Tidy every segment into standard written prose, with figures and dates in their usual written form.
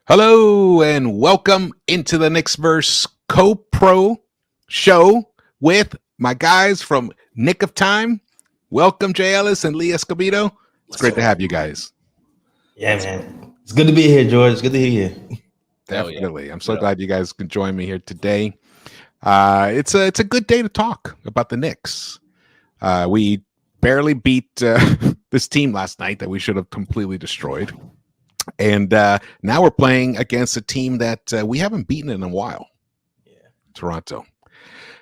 Hello and welcome into the Knicks-Verse co-pro show with my guys from Nick of Time. Welcome, J Ellis and Lee Escobedo. It's great to have you guys. Yeah, man. It's good to be here, George. It's good to hear you. Definitely. I'm so glad you guys can join me here today. It's a good day to talk about the Knicks. We barely beat this team last night that we should have completely destroyed. And now we're playing against a team that we haven't beaten in a while. Yeah, Toronto.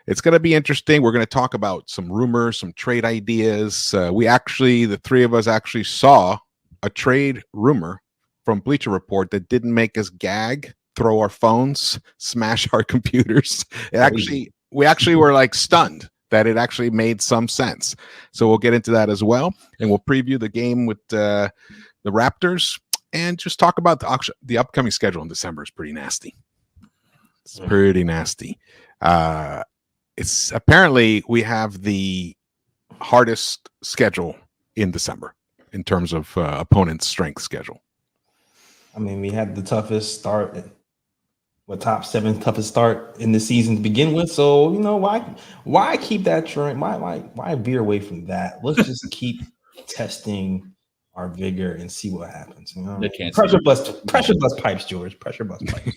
It's going to be interesting. We're going to talk about some rumors, some trade ideas. The three of us actually saw a trade rumor from Bleacher Report that didn't make us gag, throw our phones, smash our computers. We actually were like stunned that it actually made some sense. So we'll get into that as well. And we'll preview the game with the Raptors. And just talk about the upcoming schedule in December is pretty nasty. It's pretty nasty. It's apparently we have the hardest schedule in December in terms of opponent's strength schedule. I mean, we had the toughest start, top 7 toughest start in the season to begin with. So why keep that trend? Why veer away from that? Let's just keep testing our vigor and see what happens. Pressure bust pipes, George. Pressure bust pipes.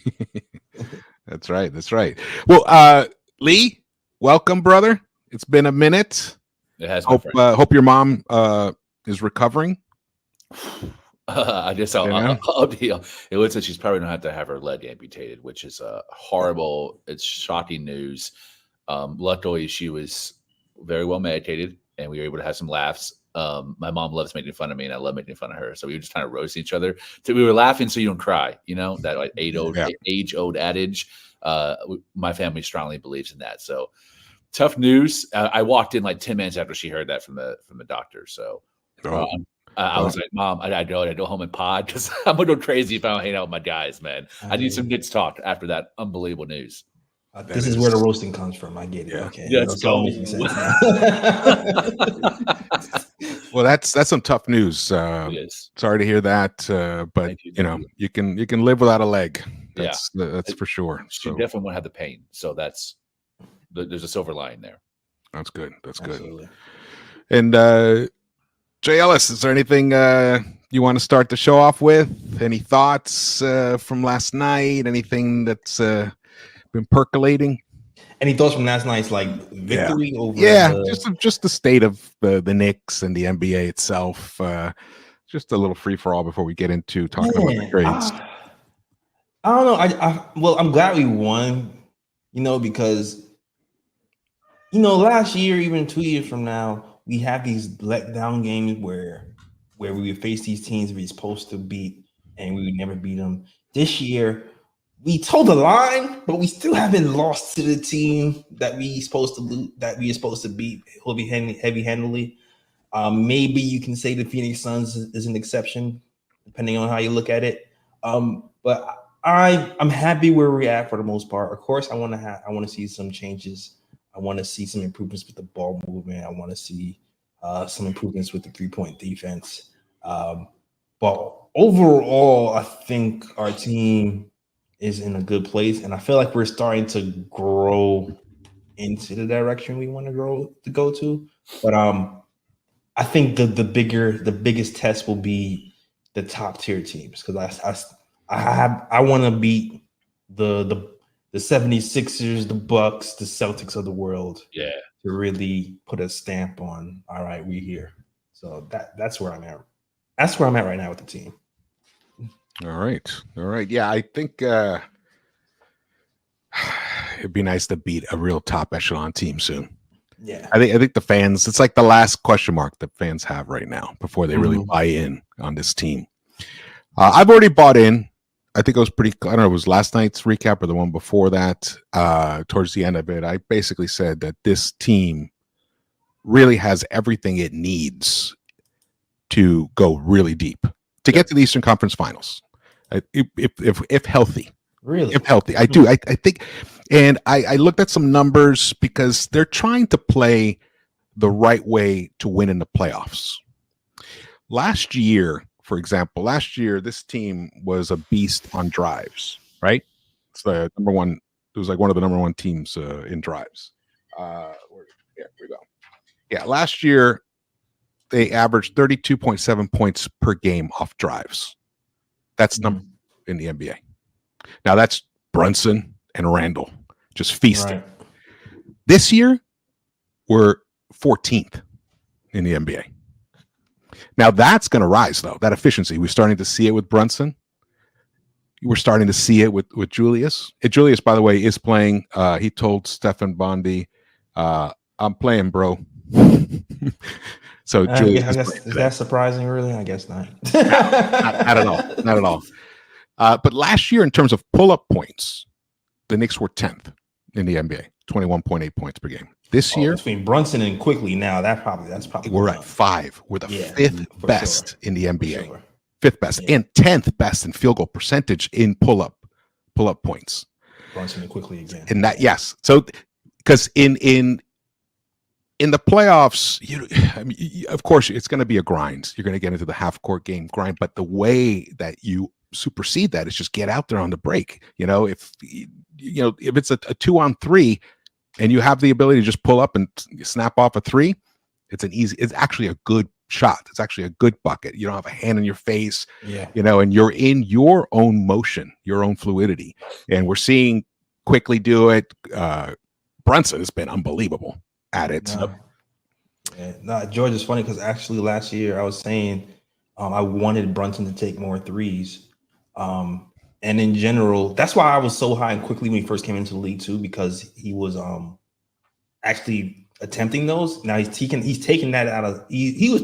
That's right. Well, Lee, welcome, brother. It's been a minute. It has. Hope your mom is recovering. I'll deal. It looks like she's probably going to have her leg amputated, which is horrible. It's shocking news. Luckily, she was very well medicated, and we were able to have some laughs. My mom loves making fun of me, and I love making fun of her. So we were just kind of roasting each other. So we were laughing so you don't cry. That like age-old adage. My family strongly believes in that. So tough news. I walked in like 10 minutes after she heard that from the doctor. So I was like, Mom, I go home and pod because I'm gonna go crazy if I don't hang out with my guys, man. I need some Knicks talk after that unbelievable news. This is where the roasting comes from. I get it. Yeah. Okay. Let's go. Well, that's some tough news. Sorry to hear that, but you can live without a leg. That's for sure. She definitely won't have the pain. So there's a silver lining there. That's good. Absolutely. And J Ellis, is there anything you want to start the show off with? Any thoughts from last night? Anything that's been percolating? Any thoughts from last night's victory over? Just the state of the Knicks and the NBA itself. Just a little free for all before we get into talking about the grades. I don't know. I'm glad we won. Because last year, even 2 years from now, we have these letdown games where we would face these teams we're supposed to beat and we would never beat them. This year, we told the line, but we still haven't lost to the team that we supposed to beat heavy-handedly. Maybe you can say the Phoenix Suns is an exception, depending on how you look at it. But I'm happy where we're at for the most part. Of course, I want to see some changes. I want to see some improvements with the ball movement. I want to see some improvements with the 3-point defense. But overall, I think our team is in a good place, and I feel like we're starting to grow into the direction we want to go to. But I think the biggest test will be the top tier teams, because I want to beat the 76ers, the Bucks, the Celtics of the world. Yeah, to really put a stamp on. All right, we here. So that's where I'm at. That's where I'm at right now with the team. All right. Yeah, I think it'd be nice to beat a real top echelon team soon. Yeah, I think the fans. It's like the last question mark that fans have right now before they really buy in on this team. I've already bought in. I think it was pretty. I don't know. It was last night's recap or the one before that. Towards the end of it, I basically said that this team really has everything it needs to go really deep to get to the Eastern Conference Finals, if healthy. Really, if healthy, I do. I think, and I looked at some numbers because they're trying to play the right way to win in the playoffs. Last year, for example, last year this team was a beast on drives, right? It's the number one. It was like one of the number one teams in drives. Here we go. Yeah, last year they averaged 32.7 points per game off drives. That's number in the NBA. Now that's Brunson and Randall just feasting. Right. This year, we're 14th in the NBA. Now that's going to rise, though. That efficiency, we're starting to see it with Brunson. We're starting to see it with Julius. Julius, by the way, is playing. He told Stefan Bondi, "I'm playing, bro." So Julius, I guess, is that surprising? Really, I guess not. not at all. Not at all. But last year, in terms of pull-up points, the Knicks were 10th in the NBA, 21.8 points per game. This year, between Brunson and Quickly, now that's probably we're at 5. We're the fifth best in the NBA, fifth best, and 10th best in field goal percentage in pull-up points. Brunson and Quickly again, and that So, because in the playoffs, of course, it's going to be a grind. You're going to get into the half-court game grind, but the way that you supersede that is just get out there on the break. If it's a 2-on-3 and you have the ability to just pull up and snap off a 3, it's actually a good shot. It's actually a good bucket. You don't have a hand in your face, and you're in your own motion, your own fluidity. And we're seeing Quickly do it. Brunson has been unbelievable at it. George, is funny because actually last year I was saying I wanted Brunson to take more threes. And in general, that's why I was so high and Quickly when he first came into the league too, because he was actually attempting those. Now he's taking that out of he was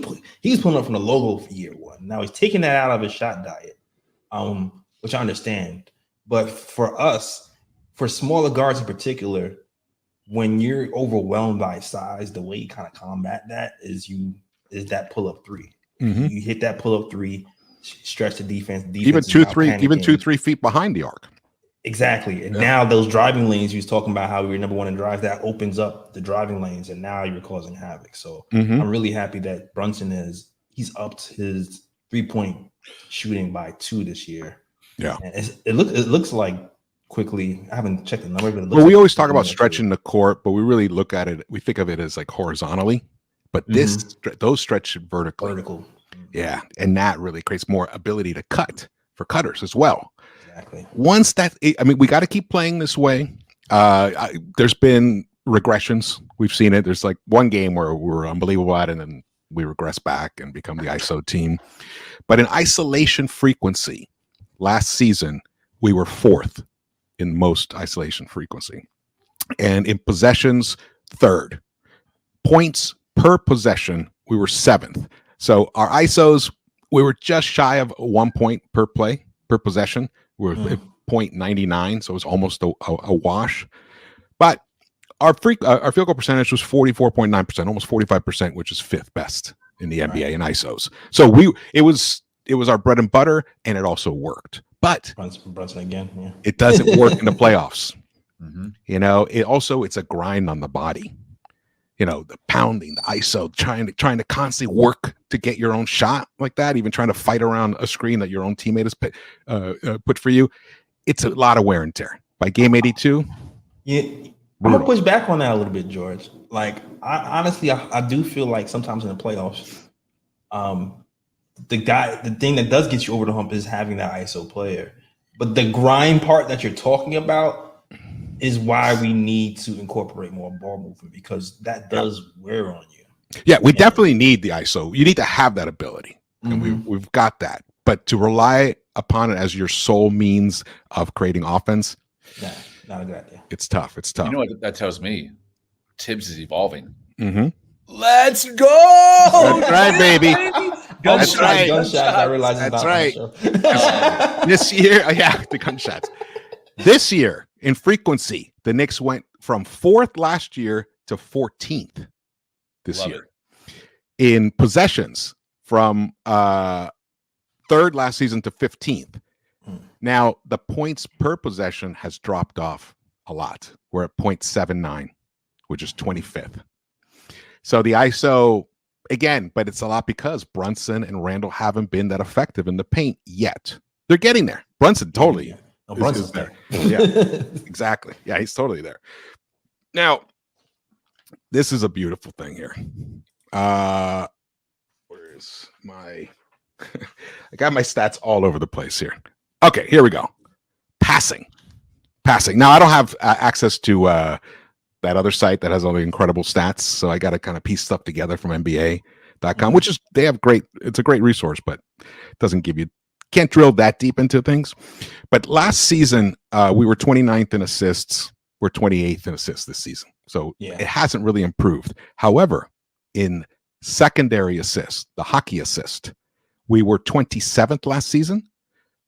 pulling up from the logo for year one. Now he's taking that out of his shot diet, which I understand. But for us, for smaller guards in particular, when you're overwhelmed by size, the way you kind of combat that is that pull up 3. Mm-hmm. You hit that pull up 3. Stretch the defense even 2-3 feet behind the arc. Exactly. And now those driving lanes, you was talking about how we were number one in drive, that opens up the driving lanes, and now you're causing havoc. So I'm really happy that Brunson he's upped his 3-point shooting by 2 this year. Yeah. And it looks like Quickly. I haven't checked the number, but it looks we always talk about stretching the court, but we really look at it, we think of it as like horizontally, but those stretch vertical. Yeah, and that really creates more ability to cut for cutters as well. Exactly. Once we got to keep playing this way. There's been regressions. We've seen it. There's like one game where we were unbelievable at it, and then we regress back and become the ISO team. But in isolation frequency, last season, we were 4th in most isolation frequency. And in possessions, 3rd. Points per possession, we were 7th. So our ISOs, we were just shy of 1 point per play, per possession. We were at 0.99, so it was almost a wash. But our field goal percentage was 44.9%, almost 45%, which is 5th best in the NBA in ISOs. So it was our bread and butter, and it also worked. But Brunson again, it doesn't work in the playoffs. It's a grind on the body. The pounding, the ISO, trying to constantly work to get your own shot like that, even trying to fight around a screen that your own teammate has put for you. It's a lot of wear and tear. By game 82, I'm gonna push back on that a little bit, George. Like, I do feel like sometimes in the playoffs, the thing that does get you over the hump is having that ISO player. But the grind part that you're talking about is why we need to incorporate more ball movement, because that does wear on you. Yeah, we definitely need the ISO. You need to have that ability, and we've got that. But to rely upon it as your sole means of creating offense, not a good idea. It's tough. It's tough. You know what that tells me? Tibbs is evolving. Mm-hmm. Let's go! That's right, baby. Gunshots. I realize that's right. This year, the gunshots. This year, in frequency, the Knicks went from 4th last year to 14th this year. In possessions, from 3rd last season to 15th. Now, the points per possession has dropped off a lot. We're at 0.79, which is 25th. So the ISO again, but it's a lot because Brunson and Randall haven't been that effective in the paint yet. They're getting there. Brunson totally Brunson's there. there. Yeah, exactly. Yeah, he's totally there. Now, this is a beautiful thing here. Where's my I got my stats all over the place here. Okay, here we go. Passing. Now, I don't have access to that other site that has all the incredible stats, so I got to kind of piece stuff together from NBA.com, which is it's a great resource, but it doesn't give you, can't drill that deep into things. But last season, we were 29th in assists. We're 28th in assists this season. So it hasn't really improved. However, in secondary assist, the hockey assist, we were 27th last season.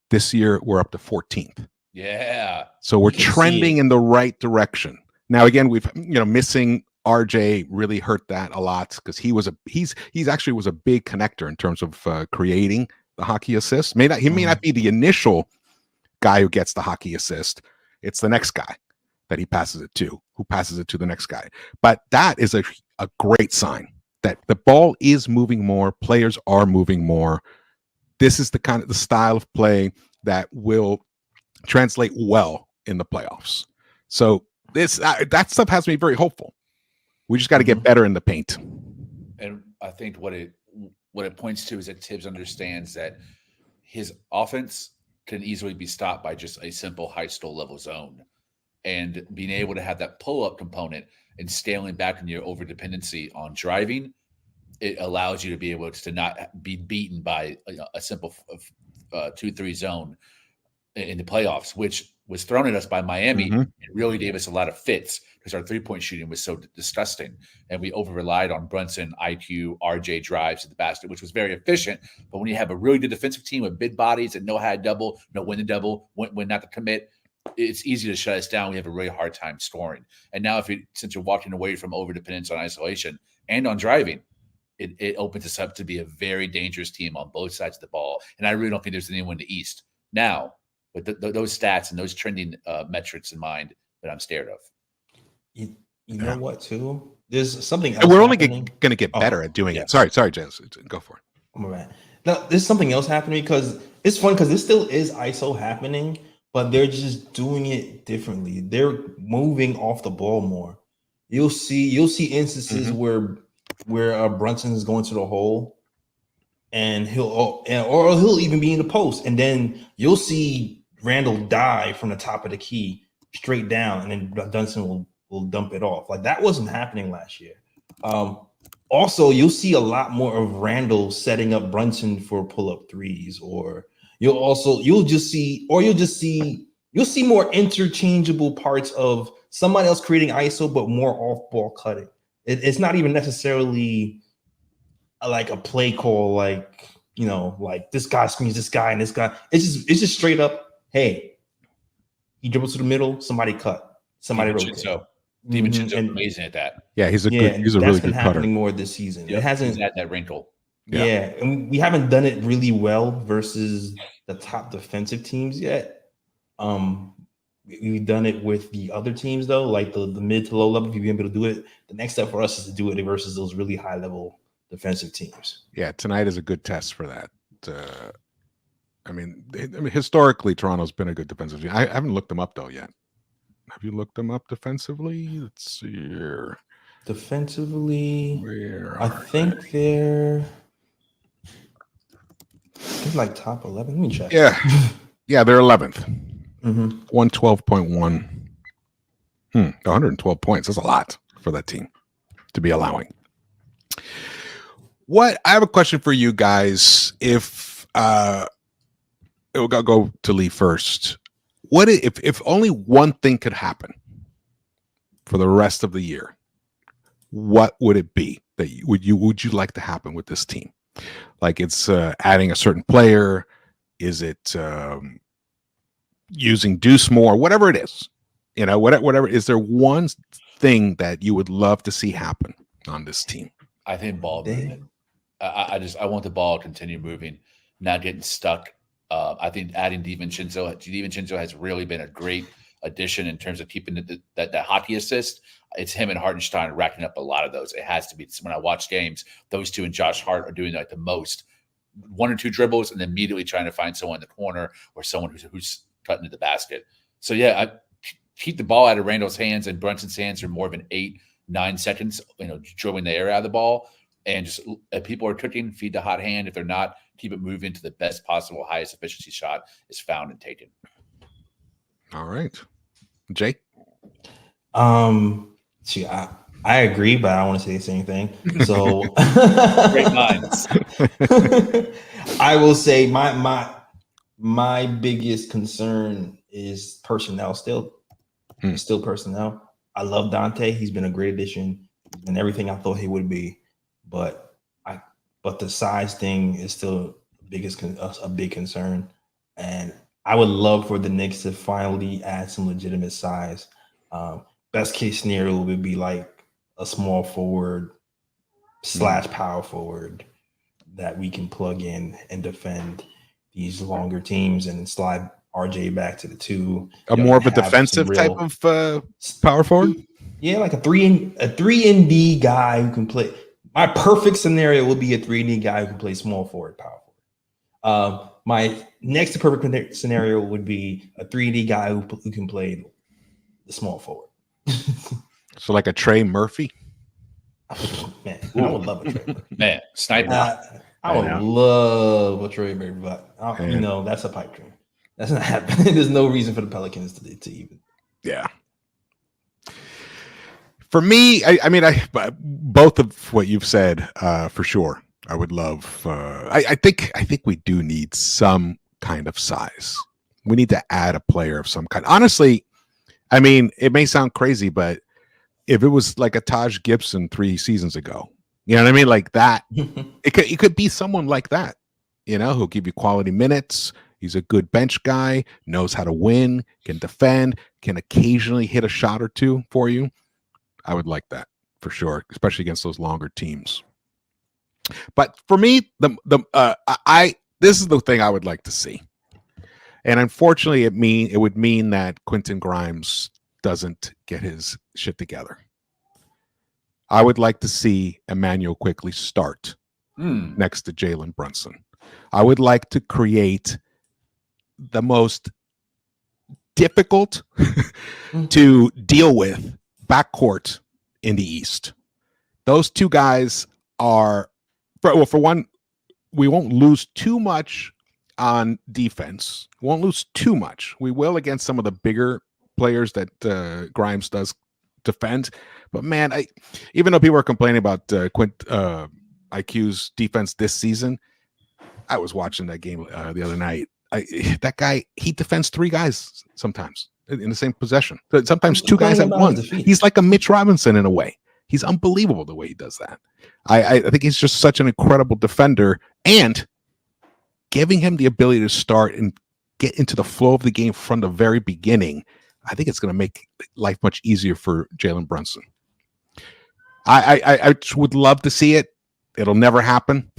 This year, we're up to 14th. Yeah. So we're trending in the right direction. Now, again, we've, missing RJ really hurt that a lot because he's actually was a big connector in terms of creating the hockey assist. He may not be the initial guy who gets the hockey assist. It's the next guy that he passes it to, who passes it to the next guy. But that is a great sign that the ball is moving more, players are moving more. This is the style of play that will translate well in the playoffs. So that stuff has me very hopeful. We just got to get better in the paint. And I think what it points to is that Tibbs understands that his offense can easily be stopped by just a simple high stole level zone, and being able to have that pull up component and scaling back in your over dependency on driving, it allows you to be able to not be beaten by a simple 2-3 zone in the playoffs, which was thrown at us by Miami. It really gave us a lot of fits because our 3-point shooting was so disgusting. And we over-relied on Brunson, IQ, RJ drives to the basket, which was very efficient. But when you have a really good defensive team with big bodies that know how to double, know when to double, when not to commit, it's easy to shut us down. We have a really hard time scoring. And now since you're walking away from over-dependence on isolation and on driving, it opens us up to be a very dangerous team on both sides of the ball. And I really don't think there's anyone in the East now with those stats and those trending metrics in mind that I'm scared of. You know what, too? There's something else. And we're only going to get better at doing it. Sorry, James. Go for it. I'm all right. Now, there's something else happening because it's fun because there still is ISO happening, but they're just doing it differently. They're moving off the ball more. You'll see instances where Brunson is going to the hole, and he'll even be in the post, and then you'll see Randall dive from the top of the key straight down, and then Dunson will dump it off. Like that wasn't happening last year. Also, you'll see a lot more of Randall setting up Brunson for pull-up threes, or you'll just see more interchangeable parts of somebody else creating ISO, but more off-ball cutting. It's not even necessarily like a play call, like this guy screens this guy and this guy. It's just straight up. Hey, he dribbles to the middle. Somebody cut. Somebody rotate. DiVincenzo's amazing at that. Yeah, he's a really good cutter. That's been happening more this season. It hasn't had that wrinkle. Yeah, and we haven't done it really well versus the top defensive teams yet. We've done it with the other teams though, like the mid to low level. If you've been able to do it, the next step for us is to do it versus those really high level defensive teams. Yeah, tonight is a good test for that. Historically, Toronto's been a good defensive team. I haven't looked them up though yet. Have you looked them up defensively? Let's see here. Defensively, I think they're like top 11. Let me check. Yeah, they're 11th. 112.1. 112 points. That's a lot for that team to be allowing. I have a question for you guys. If we'll go to Lee first. What if only one thing could happen for the rest of the year? What would it be that would you like to happen with this team? Like it's adding a certain player. Is it using Deuce more? Whatever it is, whatever. Is there one thing that you would love to see happen on this team? I think ball movement. I want the ball to continue moving, not getting stuck. I think adding DiVincenzo has really been a great addition in terms of keeping that hockey assist. it's him and Hartenstein racking up a lot of those. It has to be. When I watch games, those two and Josh Hart are doing like the most, 1 or 2 dribbles and immediately trying to find someone in the corner or someone who's cutting to the basket. So yeah, I keep the ball out of Randall's hands and Brunson's hands for more of an 8-9 seconds, dribbling the air out of the ball. And just if people are cooking, feed the hot hand. If they're not, keep it moving to the best possible, highest efficiency shot is found and taken. All right. Jay? See, I agree, but I don't want to say the same thing. So great minds. I will say my biggest concern is personnel still. Still personnel. I love Dante. He's been a great addition. He's been everything I thought he would be. But the size thing is still a big concern. And I would love for the Knicks to finally add some legitimate size. Best case scenario would be like a small forward / power forward that we can plug in and defend these longer teams and slide RJ back to the 2. More of a defensive type of power forward? Yeah, like a 3-and-D guy who can play. My perfect scenario would be a 3-and-D guy who can play small forward, power forward. My next to perfect scenario would be a 3-and-D guy who can play the small forward. So like a Trey Murphy? Man, I would love a Trey Murphy. Man, sniper. I would love a Trey Murphy, but that's a pipe dream. That's not happening. There's no reason for the Pelicans to even. Yeah. For me, I both of what you've said, for sure. I would love. I think we do need some kind of size. We need to add a player of some kind. Honestly, I mean, it may sound crazy, but if it was like a Taj Gibson 3 seasons ago, you know what I mean, like that, it could be someone like that, who'll give you quality minutes. He's a good bench guy, knows how to win, can defend, can occasionally hit a shot or two for you. I would like that for sure, especially against those longer teams. But for me, this is the thing I would like to see. And unfortunately, it would mean that Quentin Grimes doesn't get his shit together. I would like to see Emmanuel Quickley start next to Jalen Brunson. I would like to create the most difficult to deal with backcourt in the East. Those two guys are, for one, we won't lose too much on defense. We won't lose too much. We will against some of the bigger players that Grimes does defend. But man, even though people are complaining about IQ's defense this season, I was watching that game the other night. That guy, he defends 3 guys sometimes in the same possession. Sometimes 2 guys at once. He's like a Mitch Robinson in a way. He's unbelievable the way he does that. I think he's just such an incredible defender, and giving him the ability to start and get into the flow of the game from the very beginning, I think it's going to make life much easier for Jalen Brunson. I would love to see it. It'll never happen.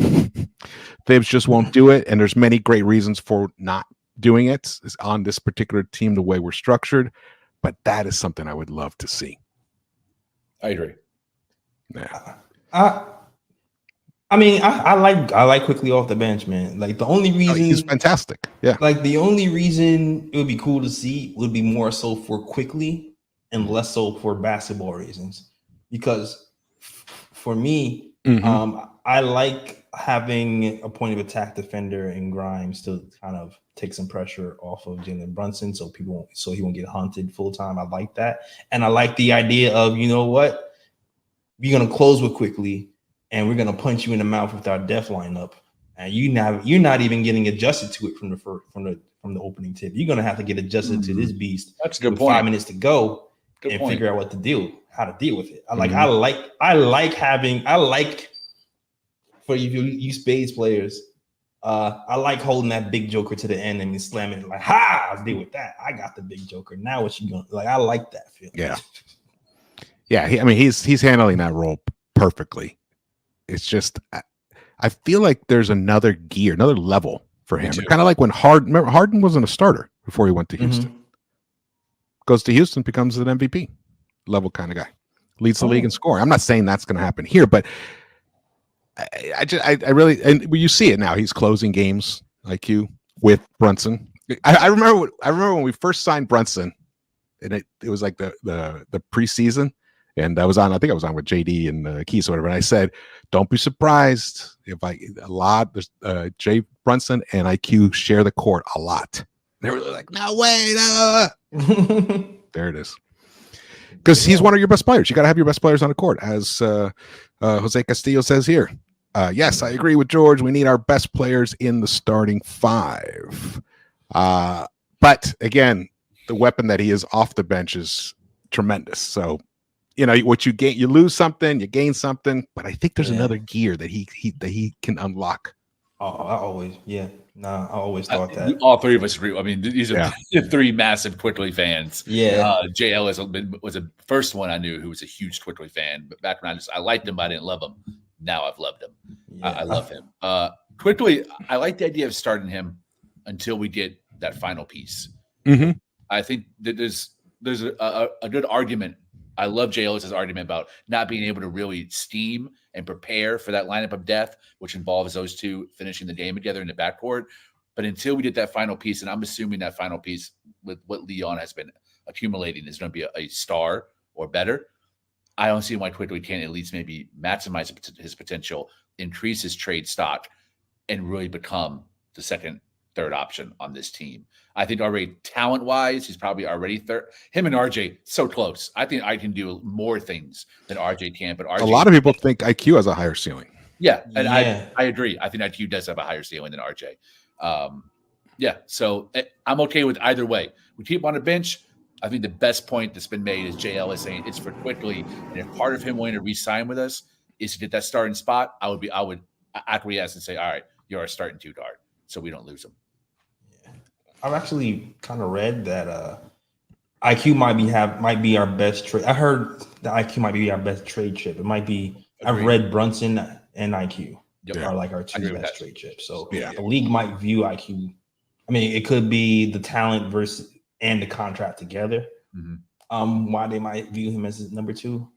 Thibs just won't do it, and there's many great reasons for not doing it on this particular team, the way we're structured, but that is something I would love to see. I agree. Yeah. I mean, I like Quickley off the bench, man. Like the only reason he's fantastic. Yeah. Like the only reason it would be cool to see would be more so for Quickley and less so for basketball reasons. Because for me, I like having a point of attack defender in Grimes to kind of take some pressure off of Jalen Brunson, so he won't get hunted full time. I like that, and I like the idea of, you know what, we're gonna close with Quickley, and we're gonna punch you in the mouth with our def lineup, and you're not even getting adjusted to it from the opening tip. You're gonna have to get adjuded to this beast. That's a good with point. 5 minutes to go figure out how to deal with it. I like for you Spades players. I like holding that big joker to the end and slamming it like, I'll deal with that. I got the big joker. Now what you gonna like? I like that feeling. Yeah. Yeah. He's handling that role perfectly. It's just, I feel like there's another gear, another level for him. Kind of like when Harden wasn't a starter before he went to Houston. Goes to Houston, becomes an MVP level kind of guy. leads the league in scoring. I'm not saying that's going to happen here, but I really, and you see it now. He's closing games IQ with Brunson. I remember when we first signed Brunson, and it was like the preseason, and I think I was on with JD and Keys or whatever. And I said, don't be surprised if there's Jay Brunson and IQ share the court a lot. And they were like, no way, no. There it is. Because he's one of your best players. You got to have your best players on the court, as Jose Castillo says here. Yes, I agree with George. We need our best players in the starting five. But again, the weapon that he is off the bench is tremendous. So, what you gain, you lose something, you gain something. But I think there's another gear that he can unlock. I always thought that. All three of us agree. I mean, these are three massive Quickly fans. Yeah. J Ellis was the first one I knew who was a huge Quickly fan. But back when I liked him, but I didn't love him. Now I've loved him. Yeah. I love him. Quickly, I like the idea of starting him until we get that final piece. Mm-hmm. I think that there's a good argument. I love J Ellis's argument about not being able to really steam and prepare for that lineup of death, which involves those two finishing the game together in the backcourt. But until we get that final piece, and I'm assuming that final piece with what Leon has been accumulating is going to be a star or better, I don't see why Quickly can't at least maybe maximize his potential, increase his trade stock, and really become the second, third option on this team. I think already talent-wise, he's probably already third. Him and RJ, so close. I think I can do more things than RJ can, but RJ, a lot of people think IQ has a higher ceiling. Yeah, and I agree. I think IQ does have a higher ceiling than RJ. So I'm okay with either way. We keep him on the bench. I think the best point that's been made is J Ellis saying it's for Quickly, and if part of him wanting to re-sign with us is to get that starting spot, I would acquiesce and say, all right, you're our starting two guard, so we don't lose him. I've actually kind of read that IQ might be our best trade. I heard that IQ might be our best trade chip. It might be. Agreed. I've read Brunson and IQ are like our two best trade chips. So the league might view IQ. I mean, it could be the talent versus and the contract together. Mm-hmm. Why they might view him as number two.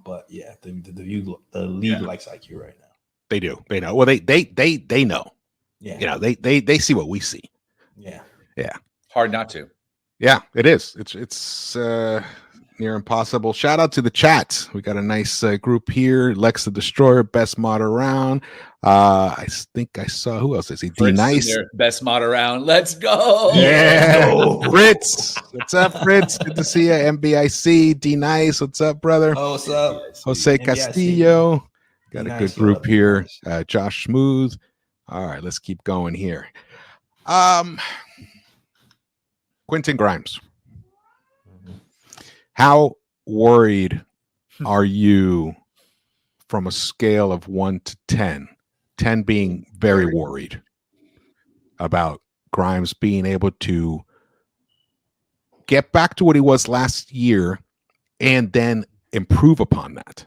But yeah, the league likes IQ right now. They do. They know. Well, they know. Yeah. They see what we see. Yeah. Hard not to. Yeah, it is. It's near impossible. Shout out to the chat. We got a nice group here. Lex the Destroyer, best mod around. I think I saw, who else is he? D Nice, best mod around. Let's go. Yeah, Fritz. What's up, Fritz? Good to see you. MBIC. D Nice. What's up, brother? Oh, what's up? Jose MBIC. Castillo. Got a good group here. Josh Smooth. All right, let's keep going here. Quentin Grimes. How worried are you from a scale of 1 to 10? 10 being very worried about Grimes being able to get back to what he was last year and then improve upon that.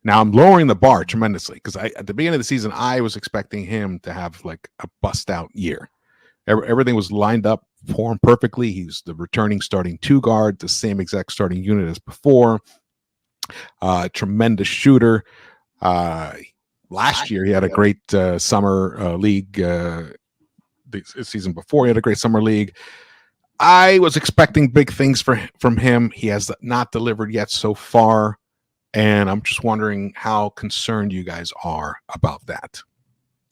Now I'm lowering the bar tremendously because at the beginning of the season, I was expecting him to have like a bust out year. Everything was lined up for him perfectly. He's the returning starting two guard, the same exact starting unit as before. Tremendous shooter. Last year, he had a great summer league. The season before, he had a great summer league. I was expecting big things from him. He has not delivered yet so far. And I'm just wondering how concerned you guys are about that.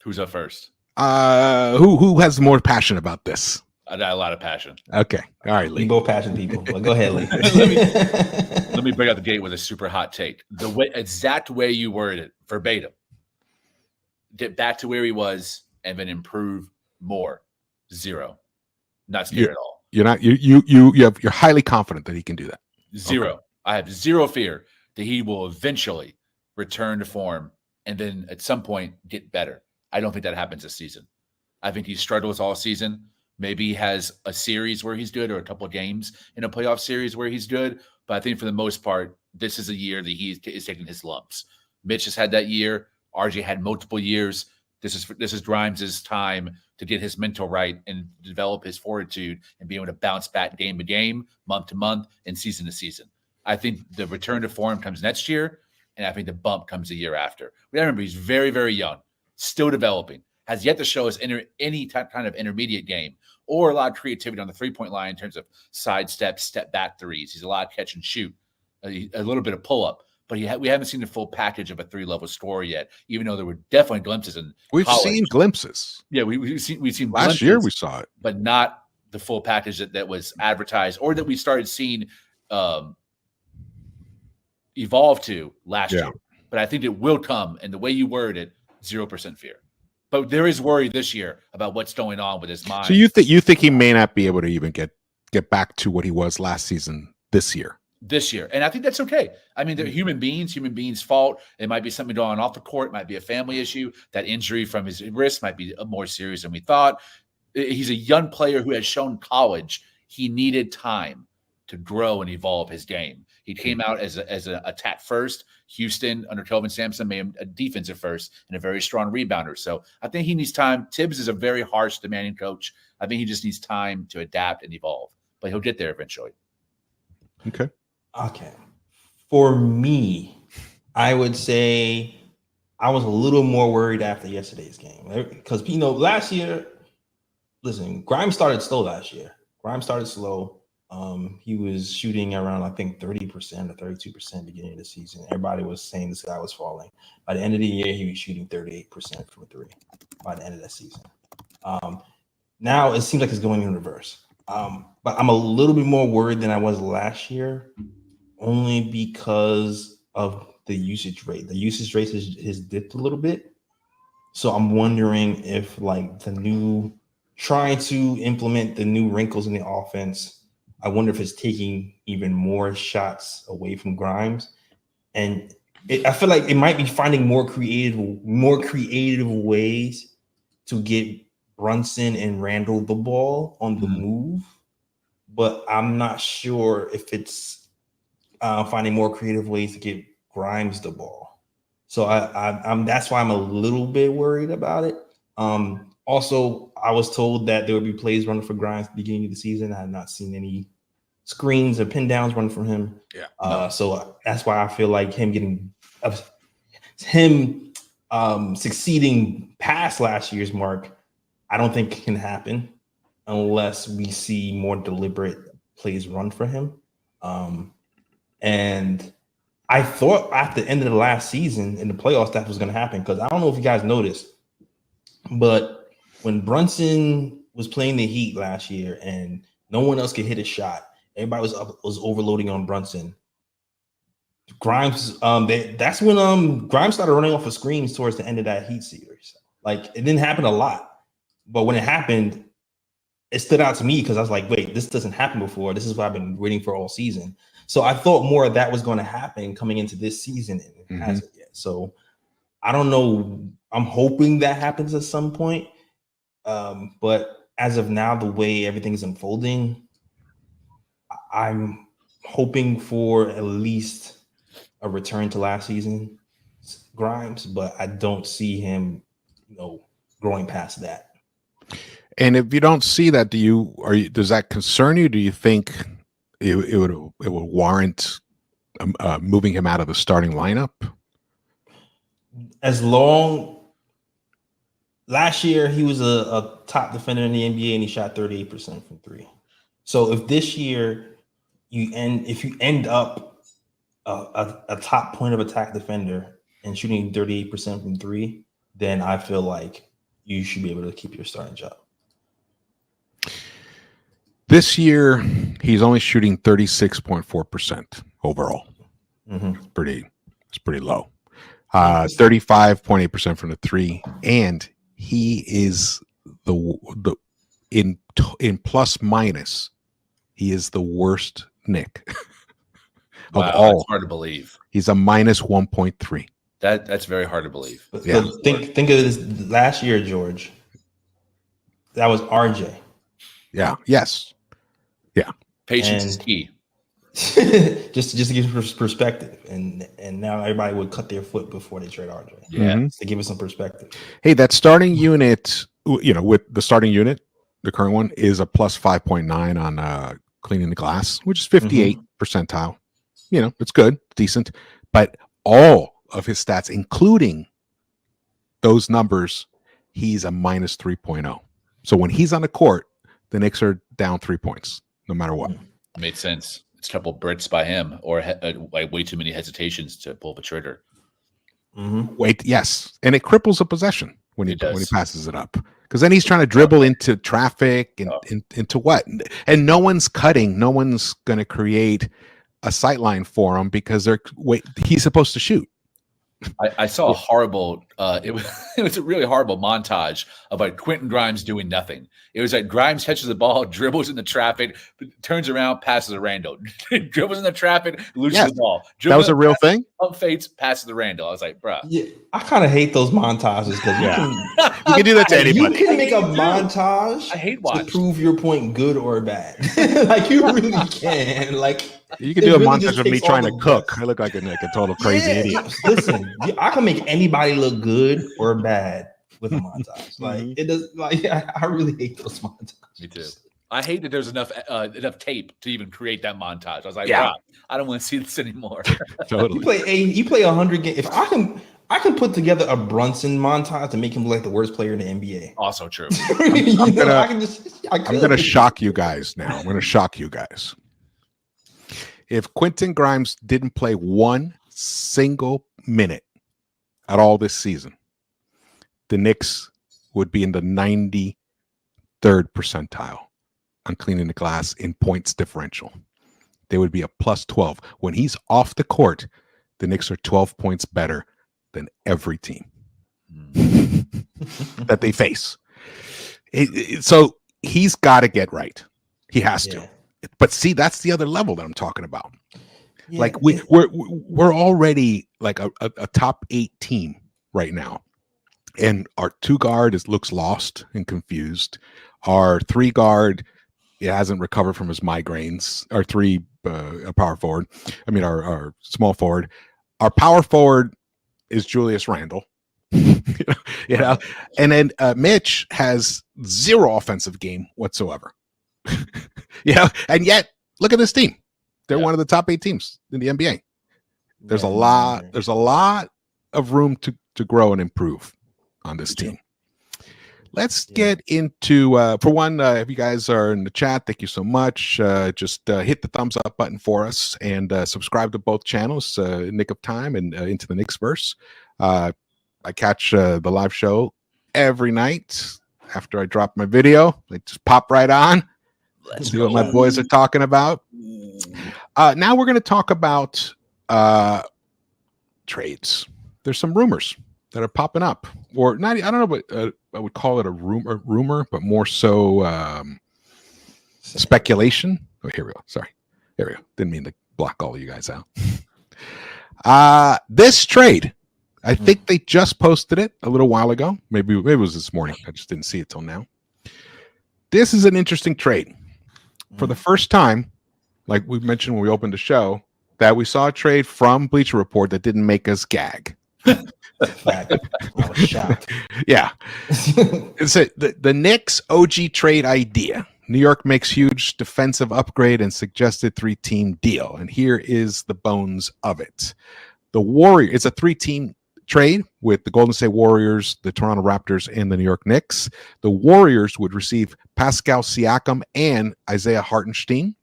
Who's up first? Who has more passion about this? I got a lot of passion. Okay. All right, Lee. We both passion people. Well, go ahead, Lee. let me bring out the gate with a super hot take. The exact way you worded it, verbatim. Get back to where he was and then improve more. 0. Not scared at all. You're not. You're highly confident that he can do that. 0. Okay. I have 0 fear that he will eventually return to form and then at some point get better. I don't think that happens this season. I think he struggles all season. Maybe he has a series where he's good or a couple of games in a playoff series where he's good. But I think for the most part, this is a year that he is taking his lumps. Mitch has had that year. RJ had multiple years. This is Grimes' time to get his mental right and develop his fortitude and be able to bounce back game to game, month to month, and season to season. I think the return to form comes next year, and I think the bump comes the year after. We gotta remember he's very, very young, still developing, has yet to show us any kind of intermediate game or a lot of creativity on the three-point line in terms of sidestep, step-back threes. He's a lot of catch and shoot, a little bit of pull-up. But we haven't seen the full package of a three-level scorer yet, even though there were definitely glimpses in We've college. seen glimpses. Yeah, we've seen last glimpses, year we saw it, but not the full package that was advertised or that we started seeing evolve to last year. But I think it will come, and the way you word it, 0% fear. But there is worry this year about what's going on with his mind. So you think he may not be able to even get back to what he was last season this year? And I think that's okay. I mean, they're human beings fault. It might be something going on off the court. It might be a family issue. That injury from his wrist might be more serious than we thought. He's a young player who has shown college he needed time to grow and evolve his game. He came out as an attack first. Houston under Kelvin Sampson made him a defensive first and a very strong rebounder. So I think he needs time. Tibbs is a very harsh, demanding coach. I think he just needs time to adapt and evolve, but he'll get there eventually. Okay. For me, I would say I was a little more worried after yesterday's game, right? Because, last year, listen, Grimes started slow last year. He was shooting around, I think, 30% or 32% beginning of the season. Everybody was saying this guy was falling. By the end of the year, he was shooting 38% from three by the end of that season. Now it seems like it's going in reverse. But I'm a little bit more worried than I was last year, only because of the usage rate. The usage rate has dipped a little bit. So I'm wondering if trying to implement the new wrinkles in the offense, I wonder if it's taking even more shots away from Grimes. And I feel like it might be finding more creative ways to get Brunson and Randall the ball on the move. But I'm not sure if it's finding more creative ways to get Grimes the ball. So I'm that's why I'm a little bit worried about it. Also, I was told that there would be plays running for Grimes at the beginning of the season. I have not seen any screens or pin downs running from him. So that's why I feel like him succeeding past last year's mark, I don't think it can happen unless we see more deliberate plays run for him. And I thought at the end of the last season in the playoffs that was going to happen, because I don't know if you guys noticed, but when Brunson was playing the Heat last year and no one else could hit a shot, everybody was overloading on Brunson. Grimes, that's when Grimes started running off of screens towards the end of that Heat series. Like, it didn't happen a lot, but when it happened, it stood out to me because I was like, wait, this doesn't happen before. This is what I've been waiting for all season. So I thought more of that was going to happen coming into this season, and it hasn't yet. So I don't know. I'm hoping that happens at some point. But as of now, the way everything's unfolding, I'm hoping for at least a return to last season Grimes, but I don't see him, growing past that. And if you don't see that, does that concern you? Do you think it would warrant moving him out of the starting lineup? Last year he was a top defender in the NBA and he shot 38% from three. So if this year if you end up a top point of attack defender and shooting 38% from three, then I feel like you should be able to keep your starting job. This year, he's only shooting 36.4% overall. It's pretty low. 35.8% from the three, and he is in plus minus. He is the worst Knick of all. That's hard to believe. He's a minus 1.3. That's very hard to believe. Yeah. Think of this last year, George. That was RJ. Yeah. Yes. Yeah. Patience is key. just to give perspective, and now everybody would cut their foot before they trade RJ. Yeah, to give us some perspective. Hey, that starting unit, with the starting unit, the current one is a plus 5.9 on cleaning the glass, which is 58 percentile. it's good, decent, but all of his stats, including those numbers, he's a minus 3.0. So when he's on the court, the Knicks are down 3 points, no matter what. Made sense. It's a couple Brits by him, or like way too many hesitations to pull the trigger. Wait, yes, and it cripples a possession when he passes it up, because then he's trying to dribble into traffic and into what, and no one's cutting, no one's going to create a sight line for him because he's supposed to shoot. I saw a horrible it was a really horrible montage of like Quentin Grimes doing nothing. It was like Grimes catches the ball, dribbles in the traffic, turns around, passes to Randall. Dribbles in the traffic, loses the ball. That was a real thing? Pump fakes, passes to Randall. I was like, bro. Yeah, I kind of hate those montages because you can do that to anybody. You can make a montage to prove your point good or bad. Like you really can. Like you can do a montage of me trying to cook. I look like a total crazy idiot. Listen, I can make anybody look good or bad with a montage. Like it does. Like I really hate those montages. Me too. I hate that there's enough tape to even create that montage. I was like, wow, I don't want to see this anymore. Totally. You play 100 games. If I can put together a Brunson montage to make him look like the worst player in the NBA. Also true. I'm gonna shock you guys now. I'm gonna shock you guys. If Quentin Grimes didn't play one single minute at all this season, the Knicks would be in the 93rd percentile on cleaning the glass in points differential. They would be a plus 12. When he's off the court, the Knicks are 12 points better than every team that they face. So he's got to get right. He has to. But see, that's the other level that I'm talking about. Yeah. Like we're already like a top 8 team right now, and our 2 guard looks lost and confused. Our 3 guard hasn't recovered from his migraines. Our 3 power forward, our small forward. Our power forward is Julius Randle. you know, and then Mitch has 0 offensive game whatsoever. And yet look at this team. They're one of the top 8 teams in the NBA. There's a lot of room to grow and improve on this team. Let's get into for one, if you guys are in the chat, thank you so much. Just hit the thumbs up button for us and subscribe to both channels, Nick of Time and Into the Knicks-Verse. I catch the live show every night after I drop my video. They just pop right on. Let's see what my boys are talking about. Now we're going to talk about trades. There's some rumors that are popping up, or not. I don't know, but I would call it a rumor, but more so speculation. Oh, here we go. Sorry, here we go. Didn't mean to block all of you guys out. This trade, I think they just posted it a little while ago. Maybe it was this morning. I just didn't see it till now. This is an interesting trade. For the first time, like we mentioned when we opened the show, that we saw a trade from Bleacher Report that didn't make us gag. I was shocked. Yeah. It's the Knicks OG trade idea. New York makes huge defensive upgrade and suggested 3-team deal. And here is the bones of it. The Warriors, it's a 3-team trade with the Golden State Warriors, the Toronto Raptors, and the New York Knicks. The Warriors would receive Pascal Siakam and Isaiah Hartenstein.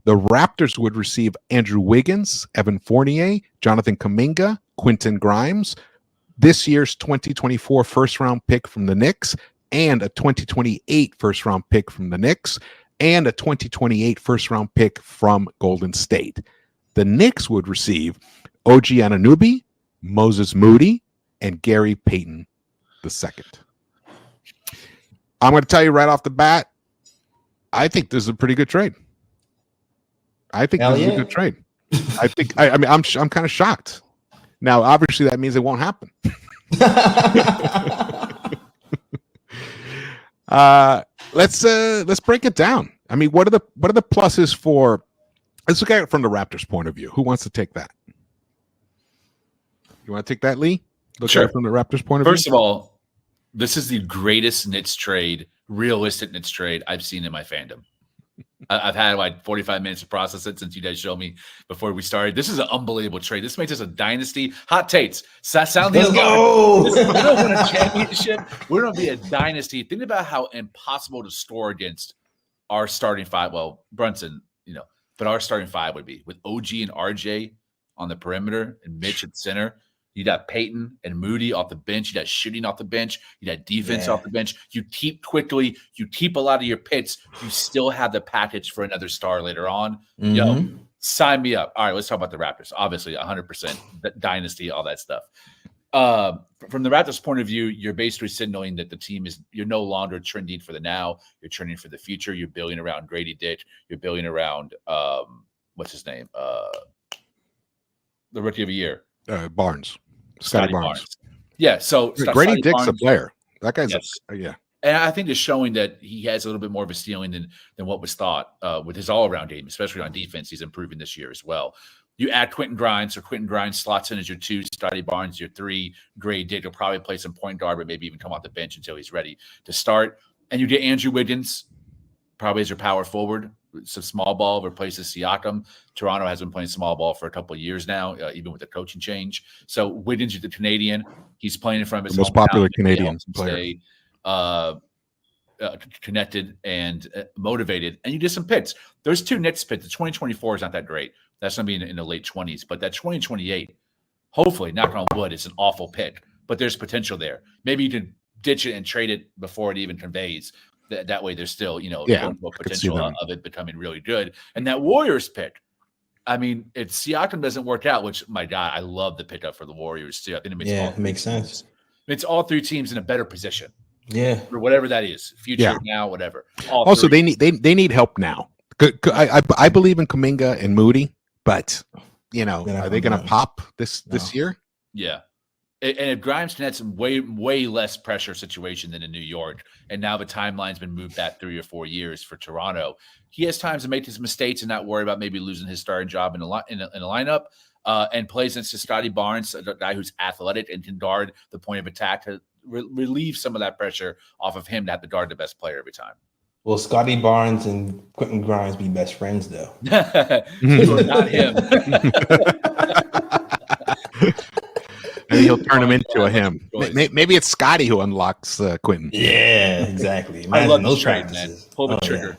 The Raptors would receive Andrew Wiggins, Evan Fournier, Jonathan Kuminga, Quentin Grimes, this year's 2024 first-round pick from the Knicks, and a 2028 first-round pick from the Knicks, and a 2028 first-round pick from Golden State. The Knicks would receive OG Anunoby, Moses Moody, and Gary Payton II. I'm going to tell you right off the bat, I think this is a pretty good trade. I think this is a good trade. I think I'm kind of shocked. Now, obviously, that means it won't happen. Let's break it down. I mean, what are the pluses for? Let's look at it from the Raptors' point of view. Who wants to take that? You want to take that, Lee? Look at it from the Raptors' point of view. First of all, this is the greatest Knicks trade, realistic Knicks trade I've seen in my fandom. I've had like 45 minutes to process it since you guys showed me before we started. This is an unbelievable trade. This makes us a dynasty. Hot takes. Sound the Let's alarm. go. We don't win a championship. We're going to be a dynasty. Think about how impossible to score against our starting five. Well, Brunson, but our starting five would be with OG and RJ on the perimeter and Mitch at center. You got Peyton and Moody off the bench. You got shooting off the bench. You got defense off the bench. You keep quickly. You keep a lot of your picks. You still have the package for another star later on. Yo, sign me up. All right, let's talk about the Raptors. Obviously, 100% dynasty, all that stuff. From the Raptors' point of view, you're basically signaling that the team you're no longer trending for the now. You're trending for the future. You're building around Grady Dick. You're building around, what's his name? The rookie of the year. Barnes. Scotty Barnes. Yeah, so Grady Dick's a player. That guy's yeah. And I think it's showing that he has a little bit more of a ceiling than what was thought with his all-around game, especially on defense. He's improving this year as well. You add Quentin Grimes, so Quentin Grimes slots in as your 2, Scotty Barnes your 3, Grady Dick will probably play some point guard, but maybe even come off the bench until he's ready to start. And you get Andrew Wiggins, probably as your power forward. Some small ball replaces Siakam. Toronto has been playing small ball for a couple of years now, even with the coaching change. So Wiggins is the Canadian. He's playing in front of his most popular Canadian player. Stay, connected and motivated. And you did some picks. There's 2 Knicks picks. The 2024 is not that great. That's going to be in the late 20s. But that 2028, hopefully, knock on wood, it's an awful pick. But there's potential there. Maybe you can ditch it and trade it before it even conveys. That way there's still, potential of it becoming really good. And that Warriors pick, I mean, if Siakam doesn't work out, which, my God, I love the pickup for the Warriors too. I think it makes sense. It's all 3 teams in a better position. Yeah. Or whatever that is. Future, now, whatever. Also, they need help now. I believe in Kuminga and Moody, but, are they going to pop this year? Yeah. And if Grimes can add some way less pressure situation than in New York, and now the timeline's been moved back 3 or 4 years for Toronto, he has times to make his mistakes and not worry about maybe losing his starting job in a lineup, and plays next to Scotty Barnes, a guy who's athletic and can guard the point of attack to relieve some of that pressure off of him to have to guard the best player every time. Will Scotty Barnes and Quentin Grimes be best friends, though? Not him. Maybe he'll turn him into a him. Maybe it's Scotty who unlocks Quentin. Yeah, exactly. I love those trades, man. Pull the trigger.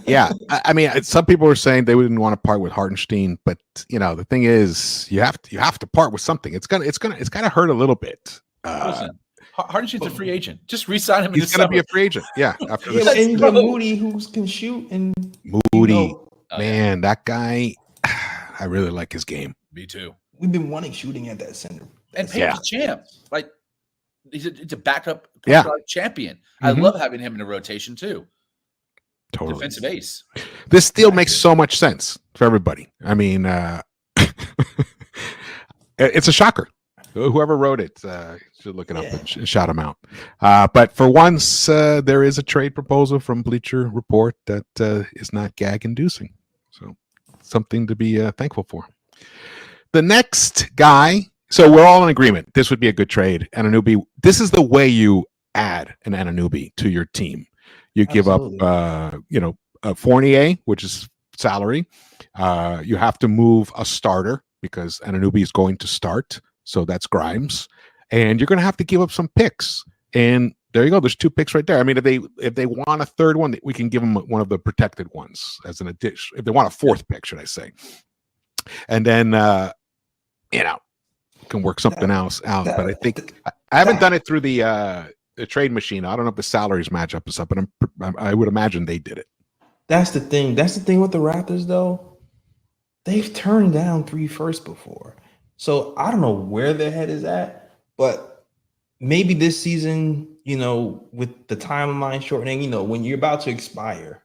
Yeah, I mean, some people were saying they wouldn't want to part with Hartenstein, but the thing is, you have to part with something. It's gonna hurt a little bit. Listen, Hartenstein's a free agent. Just re-sign him. He's gonna be a free agent. Yeah, after this. And you got Moody who can shoot and Moody. Man, that guy, I really like his game. Me too. We've been wanting shooting at that center. And Payne's a champ. Like, he's a backup champion. I love having him in the rotation too. Totally. Defensive ace. This deal makes so much sense for everybody. I mean, it's a shocker. Whoever wrote it should look it up and shout him out. But for once, there is a trade proposal from Bleacher Report that is not gag-inducing. So something to be thankful for. The next guy, so we're all in agreement. This would be a good trade. Anunoby, this is the way you add an Anunoby to your team. You give up, a Fournier, which is salary. You have to move a starter because Anunoby is going to start. So that's Grimes. And you're going to have to give up some picks. And there you go. There's 2 picks right there. I mean, if they want a third one, we can give them one of the protected ones as an addition. If they want a 4th pick, should I say. And then, can work something else out. But I think I haven't done it through the trade machine. I don't know if the salaries match up or something. I would imagine they did it. That's the thing. That's the thing with the Raptors, though. They've turned down 3 firsts before. So I don't know where their head is at, but maybe this season, with the timeline shortening, when you're about to expire,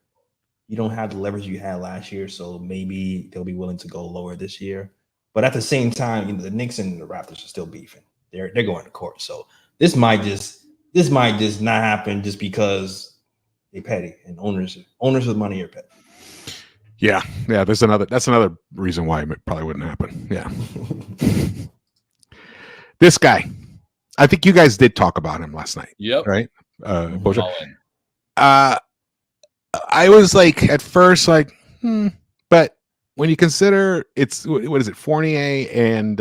you don't have the leverage you had last year. So maybe they'll be willing to go lower this year. But at the same time, the Knicks and the Raptors are still beefing. They're going to court. So this might just not happen just because they petty and owners with money are petty. Yeah. That's another reason why it probably wouldn't happen. Yeah. This guy, I think you guys did talk about him last night. Yep. Right. I was like at first like, but when you consider it's what is it, Fournier and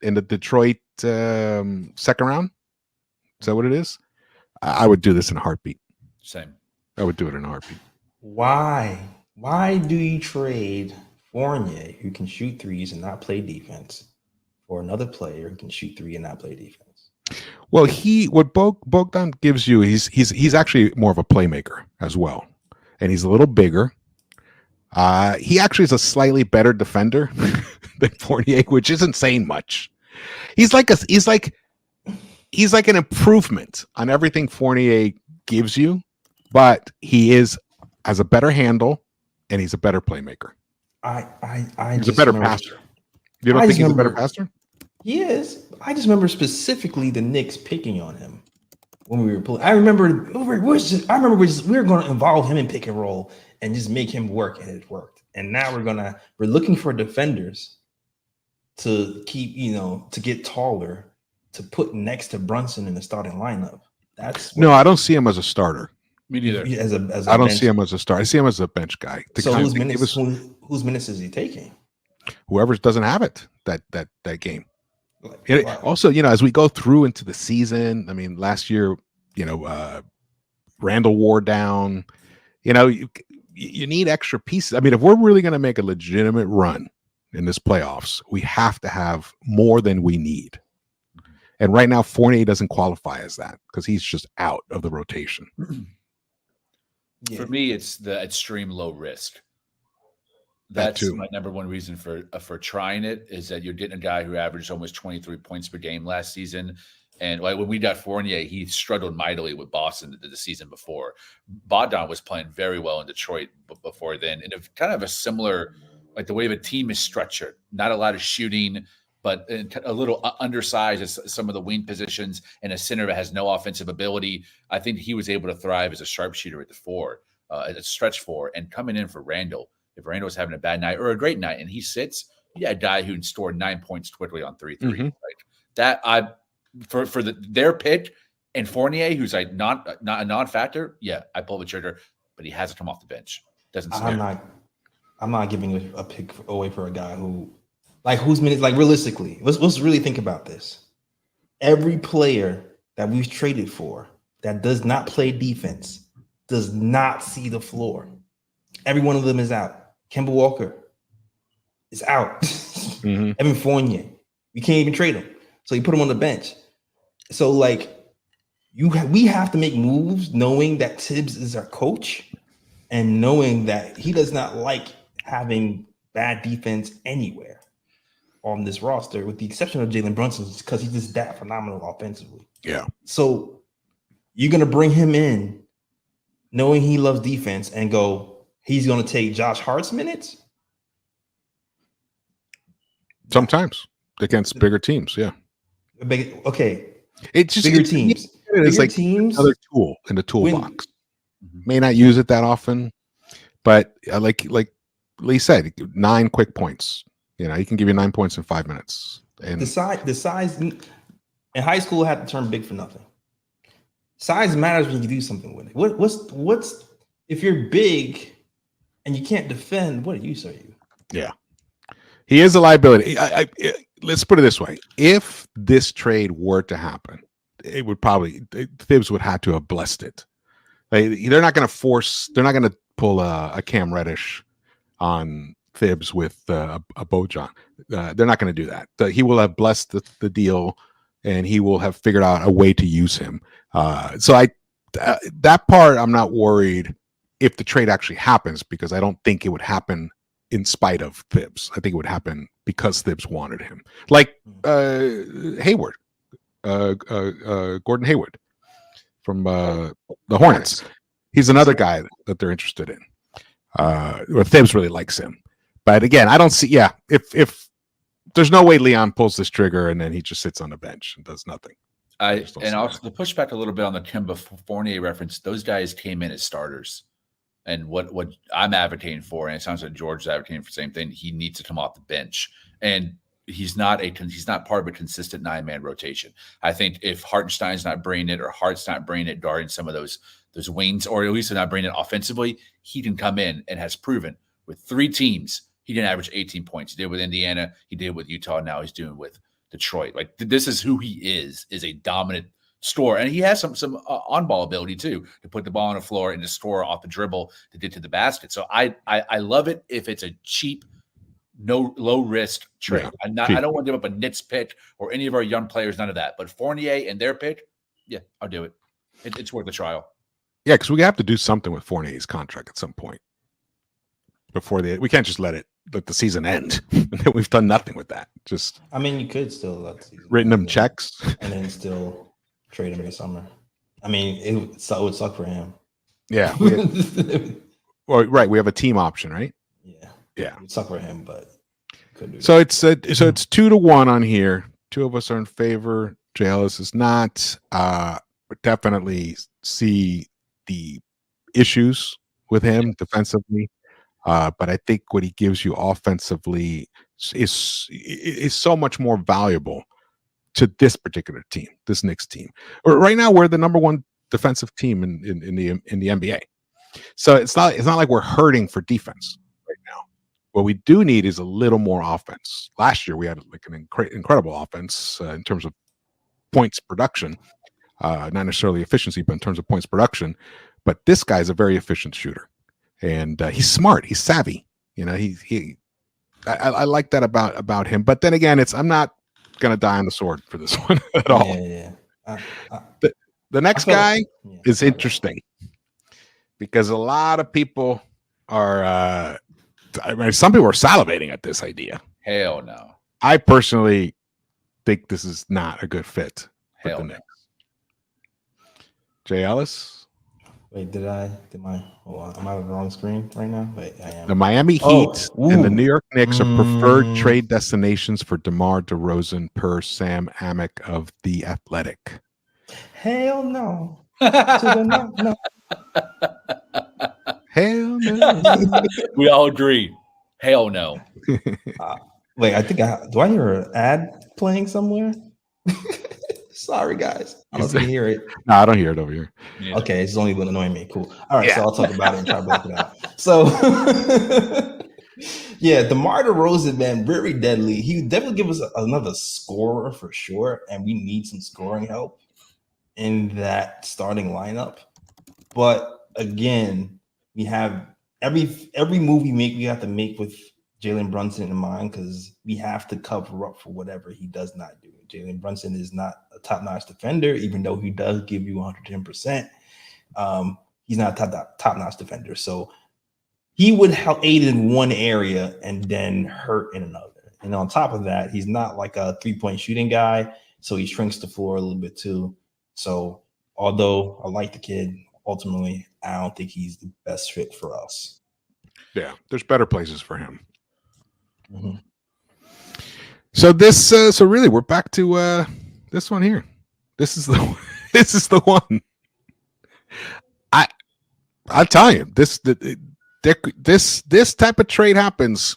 in the Detroit second round, is that what it is? I would do this in a heartbeat. Same. I would do it in a heartbeat. Why? Why do you trade Fournier, who can shoot threes and not play defense, for another player who can shoot three and not play defense? Well, what Bogdan gives you, he's actually more of a playmaker as well, and he's a little bigger. He actually is a slightly better defender than Fournier, which isn't saying much. He's like an improvement on everything Fournier gives you, but he has a better handle and he's a better playmaker. He's a better passer. You don't think he's a better passer? He is. I just remember specifically the Knicks picking on him when we were playing. I remember we were going to involve him in pick and roll and just make him work, and it worked. And now we're looking for defenders to keep, to get taller, to put next to Brunson in the starting lineup. I don't see him as a starter. Me neither. I don't see him as a starter. I see him as a bench guy. So whose minutes is he taking? Whoever doesn't have it that game. Also, as we go through into the season, I mean, last year, Randall wore down. You need extra pieces. I mean, if we're really going to make a legitimate run in this playoffs, we have to have more than we need. And right now, Fournier doesn't qualify as that because he's just out of the rotation. Yeah. For me, it's the extreme low risk. That's my number one reason for trying it, is that you're getting a guy who averaged almost 23 points per game last season. And when we got Fournier, he struggled mightily with Boston the season before. Bogdan was playing very well in Detroit before then. And it's kind of a similar, like the way the team is structured, not a lot of shooting, but a little undersized as some of the wing positions, and a center that has no offensive ability. I think he was able to thrive as a sharpshooter at the four, at a stretch four, and coming in for Randall. If Randall was having a bad night or a great night and he sits, you got a guy who can score 9 points quickly on 3-3. Mm-hmm. Like that, for their pick, and Fournier, who's like not a non-factor, I pull the trigger, but he has to come off the bench. Doesn't scare. I'm not giving a pick away for a guy who, like, whose minutes, like, realistically, let's really think about this. Every player that we've traded for that does not play defense does not see the floor. Every one of them is out. Kemba Walker is out. Mm-hmm. Evan Fournier, we can't even trade him, so you put him on the bench. So, like, we have to make moves knowing that Tibbs is our coach and knowing that he does not like having bad defense anywhere on this roster, with the exception of Jalen Brunson, because he's just that phenomenal offensively. Yeah. So you're going to bring him in knowing he loves defense and go, he's going to take Josh Hart's minutes? Sometimes against bigger teams, yeah. Okay. It's just bigger teams. It's like teams, another tool in the toolbox. May not use it that often, but like Lee said, 9 quick points. He can give you 9 points in 5 minutes. And the size in high school had the term big for nothing. Size matters when you do something with it. What's if you're big and you can't defend, what use are you? Yeah. He is a liability. Let's put it this way. If this trade were to happen, it would probably, Thibs would have to have blessed it. They're not going to pull a Cam Reddish on Thibs with a Bojan. They're not going to do that. He will have blessed the deal, and he will have figured out a way to use him. So that part, I'm not worried if the trade actually happens, because I don't think it would happen in spite of Thibs. I think it would happen because Thibs wanted him. Like Hayward, Gordon Hayward from the Hornets. He's another guy that they're interested in. Or Thibs really likes him. But again, I don't see. Yeah, if there's no way Leon pulls this trigger and then he just sits on the bench and does nothing. And also to push back a little bit on the Kemba Fournier reference, those guys came in as starters. And what I'm advocating for, and it sounds like George is advocating for the same thing, he needs to come off the bench. And he's not part of a consistent 9-man rotation. I think if Hartenstein's not bringing it, or Hart's not bringing it, guarding some of those those wings, or at least they're not bringing it offensively, he can come in and has proven with 3 teams, he didn't average 18 points. He did with Indiana, he did with Utah, now he's doing with Detroit. Like, this is who he is a dominant scorer. And he has some on-ball ability too, to put the ball on the floor and to score off the dribble to get to the basket. So I love it if it's a cheap, no low risk trade. Yeah, I don't want to give up a Knicks pick or any of our young players, none of that. But Fournier and their pick, yeah, I'll do it. It's worth a trial. Yeah, because we have to do something with Fournier's contract at some point before we can't just let the season end. We've done nothing with that. Just, I mean, you could still let the season written them checks and then still trade him this summer. I mean, it would suck for him. Yeah. Well, right. We have a team option, right? Yeah. Yeah. It would suck for him, but could do so it's 2-1 on here. 2 of us are in favor. J Ellis is not. Definitely see the issues with him defensively. But I think what he gives you offensively is so much more valuable to this particular team, this Knicks team. Right now, we're the number 1 defensive team in the NBA. So it's not like we're hurting for defense right now. What we do need is a little more offense. Last year we had like an incredible offense in terms of points production, not necessarily efficiency, but in terms of points production. But this guy's a very efficient shooter, and he's smart. He's savvy. You know, I like that about him. But then again, I'm not gonna die on the sword for this one at all. Yeah. The next guy is interesting because a lot of people are. I mean, some people are salivating at this idea. Hell no. I personally think this is not a good fit with the Knicks. J Ellis. Wait, am I on the wrong screen right now? Wait, I am. The Miami Heat and the New York Knicks are preferred trade destinations for DeMar DeRozan per Sam Amick of The Athletic. Hell no. No. Hell no. We all agree. Hell no. Wait, I think do I hear an ad playing somewhere? Sorry, guys. I don't hear it. No, I don't hear it over here. Yeah. Okay, it's only been annoying me. Cool. All right, so I'll talk about it and try to block it out. So, yeah, DeMar DeRozan, man, very deadly. He would definitely give us another scorer for sure, and we need some scoring help in that starting lineup. But again, we have every move we make, we have to make with Jalen Brunson in mind because we have to cover up for whatever he does not do. Jalen Brunson is not a top-notch defender, even though he does give you 110%. He's not a top-notch defender. So he would aid in one area and then hurt in another. And on top of that, he's not like a three-point shooting guy, so he shrinks the floor a little bit too. So although I like the kid, ultimately, I don't think he's the best fit for us. Yeah, there's better places for him. Mm-hmm. So really, we're back to this one here. This is the one. I'll tell you, this type of trade happens.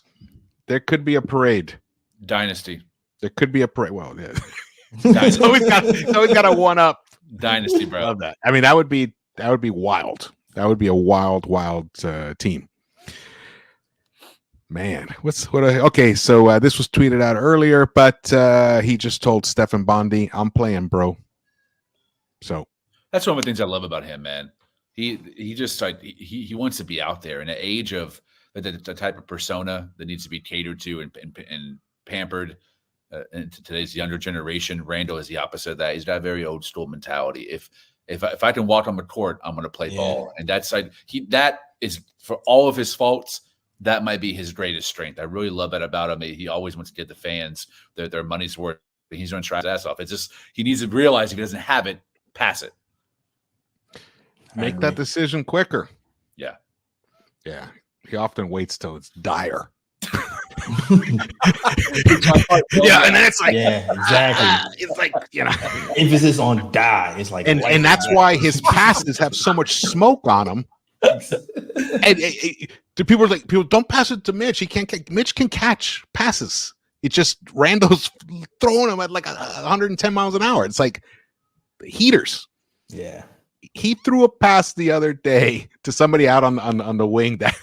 There could be a parade. Dynasty. There could be a parade. Well, yeah. so we got a one up. Dynasty, bro. Love that. I mean, that would be wild. That would be a wild team. Man, okay, so this was tweeted out earlier, but he just told Stephen Bondi, I'm playing, bro. So that's one of the things I love about him, man. He just like he wants to be out there in an age of the type of persona that needs to be catered to and pampered. And today's younger generation, Randall is the opposite of that. He's got a very old school mentality. If I can walk on the court, I'm going to play ball, and that's like that is for all of his faults. That might be his greatest strength. I really love that about him. He always wants to get the fans their money's worth. He's going to try his ass off. It's just he needs to realize if he doesn't have it, pass it. Make that decision quicker. Yeah. Yeah. He often waits till it's dire. Yeah, and then it's like, yeah, exactly. It's like, you know, emphasis on die. It's like, and that's why his passes have so much smoke on them. And people don't pass it to Mitch. Mitch can catch passes. It's just Randall's throwing them at like 110 miles an hour. It's like heaters. Yeah. he threw a pass the other day to somebody out on the wing that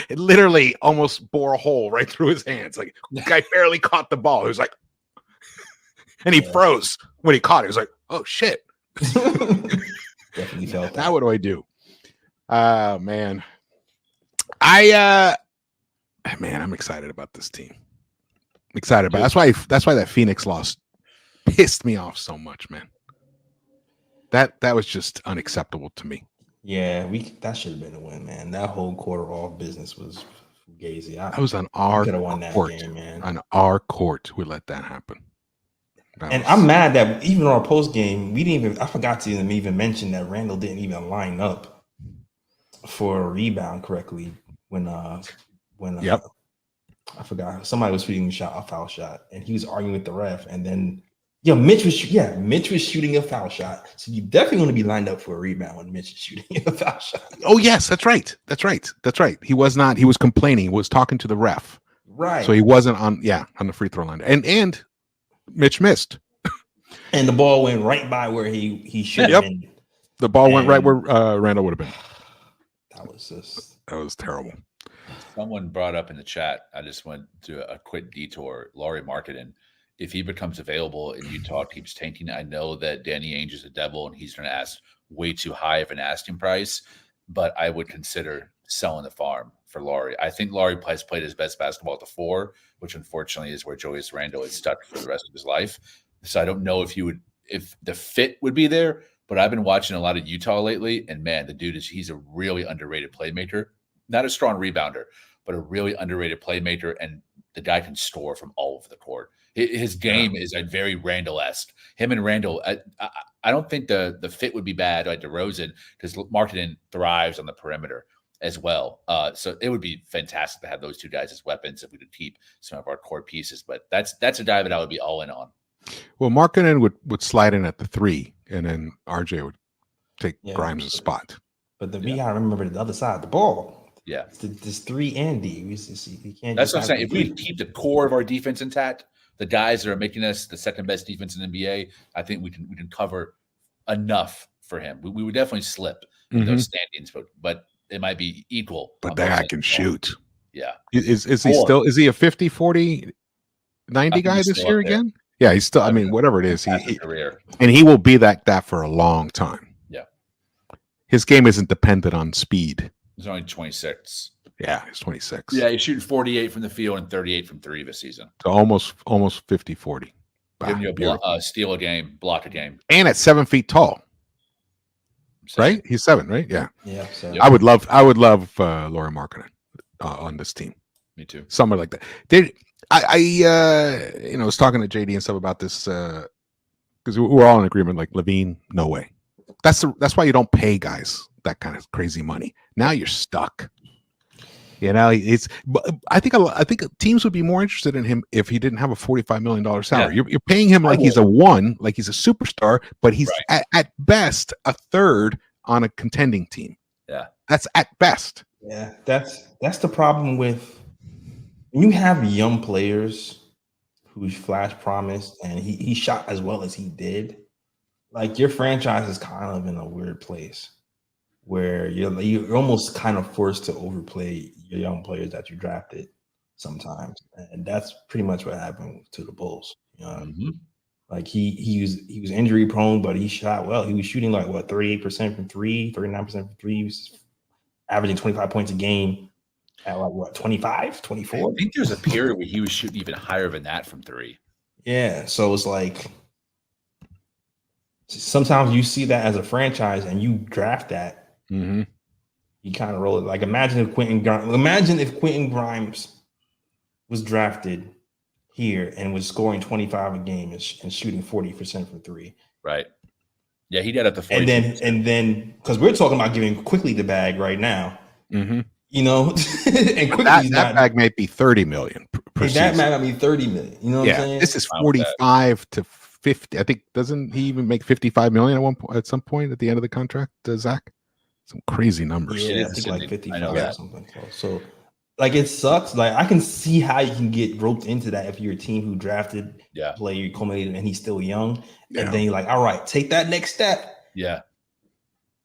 it literally almost bore a hole right through his hands. Like, the guy barely caught the ball. He was like, and he froze when he caught it. He was like, oh shit. Definitely felt that. Now what do I do? Man. I'm excited about this team. Excited about it. That's why that Phoenix loss pissed me off so much, man. That was just unacceptable to me. Yeah, that should have been a win, man. That whole quarter off business was fugazi. That was on our court. Game, man. On our court, we let that happen. I'm mad that even on our post game, I forgot to even mention that Randall didn't even line up for a rebound correctly when I forgot, somebody was shooting a foul shot, and he was arguing with the ref, and then Mitch was shooting a foul shot. So you definitely want to be lined up for a rebound when Mitch is shooting a foul shot. Oh yes, that's right. He was complaining. He was talking to the ref. Right. So he wasn't on the free throw line. And Mitch missed. And the ball went right by where he should have been. The ball went right where Randall would have been. That was terrible. Someone brought up in the chat, I just went to a quick detour, Lauri Markkanen. If he becomes available and Utah keeps tanking, I know that Danny Ainge is a devil and he's going to ask way too high of an asking price, but I would consider selling the farm for Lauri. I think Lauri has played his best basketball at the 4, which unfortunately is where Julius Randle is stuck for the rest of his life. So I don't know if the fit would be there, but I've been watching a lot of Utah lately, and man, the dude he's a really underrated playmaker. Not a strong rebounder, but a really underrated playmaker, and the guy can score from all over the court. His game is very Randall-esque. Him and Randall, I don't think the fit would be bad like DeRozan, because Markkanen thrives on the perimeter as well. So it would be fantastic to have those two guys as weapons if we could keep some of our core pieces. But that's a guy that I would be all in on. Well, Markkanen would slide in at the 3, and then RJ would take Grimes' spot. But we gotta remember the other side of the ball. Yeah, this 3 and D. We can't. That's what I'm saying. If we keep the core of our defense intact, the guys that are making us the second best defense in the NBA, I think we can cover enough for him. We would definitely slip in those standings, but it might be equal. But that guy can shoot. Yeah. Is he a 50, 40, 90 guy this year again? Yeah, he's still. I mean, whatever it is, he will be that for a long time. Yeah. His game isn't dependent on speed. He's only 26. Yeah, he's 26. Yeah, he's shooting 48 from the field and 38 from 3 this season. So almost 50-40. Giving you a steal a game, block a game. And at 7 feet tall. Right? He's 7, right? Yeah. Yeah. So. I would love Lauri Markkanen on this team. Me too. Somewhere like that. I was talking to JD and stuff about this because we're all in agreement. Like LaVine, no way. That's why you don't pay guys that kind of crazy money. Now you're stuck. I think teams would be more interested in him if he didn't have a $45 million salary. Yeah. You're paying him like he's a 1, like he's a superstar, but he's at best a 3rd on a contending team. Yeah, that's at best. Yeah, that's the problem with when you have young players who flash promise and he shot as well as he did. Like your franchise is kind of in a weird place where you're almost kind of forced to overplay your young players that you drafted sometimes, and that's pretty much what happened to the Bulls. Like he was injury prone, but he shot well. He was shooting like 38% from 3, 39% from 3. He was averaging 25 points a game at 25, 24. I think there's a period where he was shooting even higher than that from 3. Yeah, so it's like sometimes you see that as a franchise and you draft that. Mm-hmm. You kind of roll it. Like imagine if Quentin Grimes was drafted here and was scoring 25 a game and shooting 40% from 3. Right. Yeah, he did at the 40. And then because we're talking about giving Quickly the bag right now. Mm-hmm. And Quickly that bag might be $30 million per season. That might not be $30 million. You know what I'm saying? This is 45 to 50. I think doesn't he even make 55 million at some point at the end of the contract, Zach? Some crazy numbers. Yeah, I think like 55 or something. So like it sucks. Like I can see how you can get roped into that if you're a team who drafted a player culminated and he's still young. And then you're like, all right, take that next step. Yeah.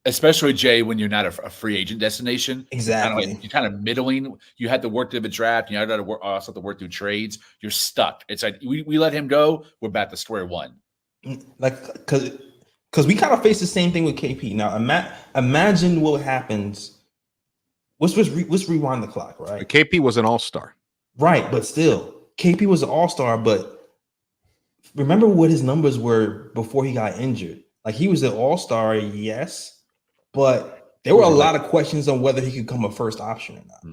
Especially Jay, when you're not a free agent destination, Exactly. you're kind of middling. You had to work through the draft. You had to also have to work through trades. You're stuck. It's like we let him go. We're back to square one. Like because we kind of face the same thing with KP. Now imagine what happens. Let's rewind the clock, right? KP was an all-star, right? But still, KP was an all-star. But remember what his numbers were before he got injured. Like he was an all-star, yes. But there were a lot of questions on whether he could become a first option or not.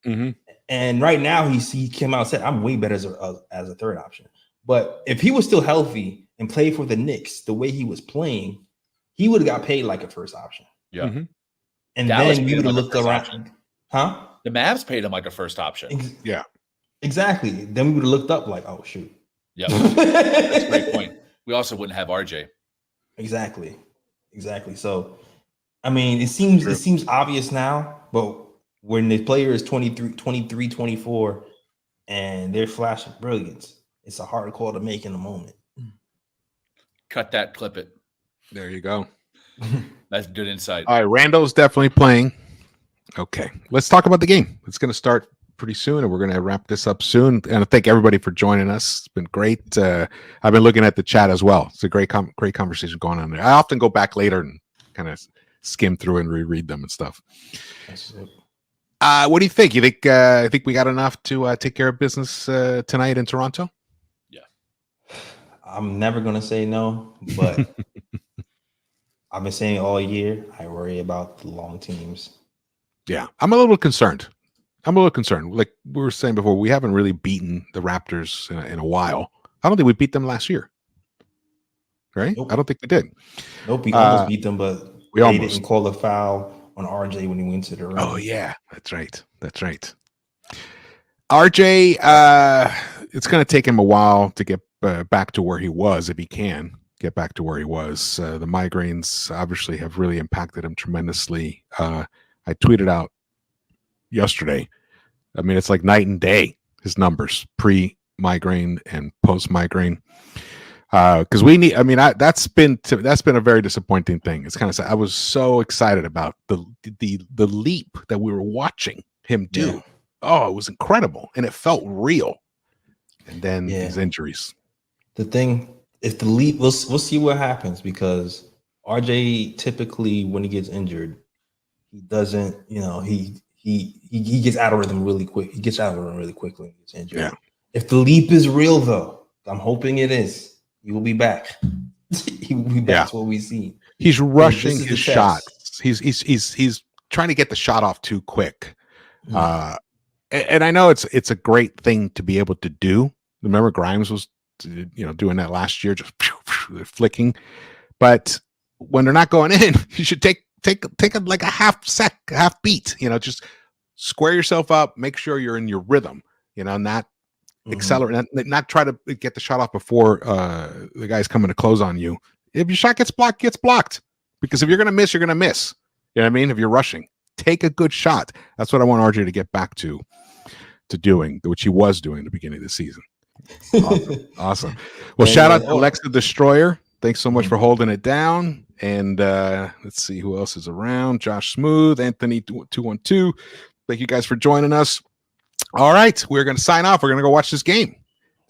Mm-hmm. And right now, he came out and said, "I'm way better as a third option." But if he was still healthy and played for the Knicks the way he was playing, he would have got paid like a first option. Yeah, and Dallas then we would have looked around, option. huh? The Mavs paid him like a first option. Yeah, exactly. Then we would have looked up like, "Oh shoot." Yeah, that's a great point. We also wouldn't have RJ. Exactly. So. I mean, it seems obvious now, but when the player is 23, 24, and they're flashing brilliance, it's a hard call to make in the moment. Cut that, clip it. There you go. That's good insight. All right, Randall's definitely playing. Okay, let's talk about the game. It's going to start pretty soon, and we're going to wrap this up soon. And I thank everybody for joining us. It's been great. I've been looking at the chat as well. It's a great conversation going on there. I often go back later and kind of skim through and reread them and stuff. What do you think? You think we got enough to take care of business tonight in Toronto? Yeah. I'm never gonna say no, but I've been saying all year I worry about the long teams. Yeah, I'm a little concerned. Like we were saying before, we haven't really beaten the Raptors in a while. I don't think we beat them last year. Right? Nope. I don't think we did. Nope, we almost beat them, but they didn't call a foul on RJ when he went to the rim. Oh yeah, that's right. RJ, it's going to take him a while to get back to where he was, if he can get back to where he was. The migraines obviously have really impacted him tremendously. I tweeted out yesterday. I mean, it's like night and day, his numbers, pre-migraine and post-migraine. Because we need, I mean, that's been a very disappointing thing. It's kind of sad. I was so excited about the leap that we were watching him do. Yeah. Oh, it was incredible, and it felt real. And then these injuries. The thing is, the leap. We'll see what happens, because RJ typically, when he gets injured, he doesn't. He gets out of rhythm really quick. He gets out of rhythm really quickly when he gets injured. Yeah. If the leap is real, though, I'm hoping it is. He will be back. He will be back to what we see. He's rushing his shots. He's trying to get the shot off too quick. Mm. And I know it's a great thing to be able to do. Remember, Grimes was doing that last year, just flicking. But when they're not going in, you should take like a half beat. Just square yourself up, make sure you're in your rhythm. Not accelerate, not try to get the shot off before the guy's coming to close on you. If your shot gets blocked. Because if you're going to miss, you're going to miss. You know what I mean? If you're rushing, take a good shot. That's what I want RJ to get back to doing, which he was doing at the beginning of the season. Awesome. Well, shout out to Alexa Destroyer. Thanks so much for holding it down. And let's see who else is around. Josh Smooth, Anthony 212. Thank you guys for joining us. All right, we're going to sign off. We're going to go watch this game.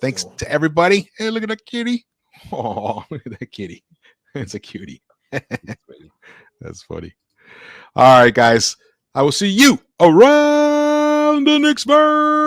Thanks to everybody. Hey, look at that kitty. Oh, look at that kitty. It's a cutie. That's funny. All right, guys. I will see you around the Knicks-Verse.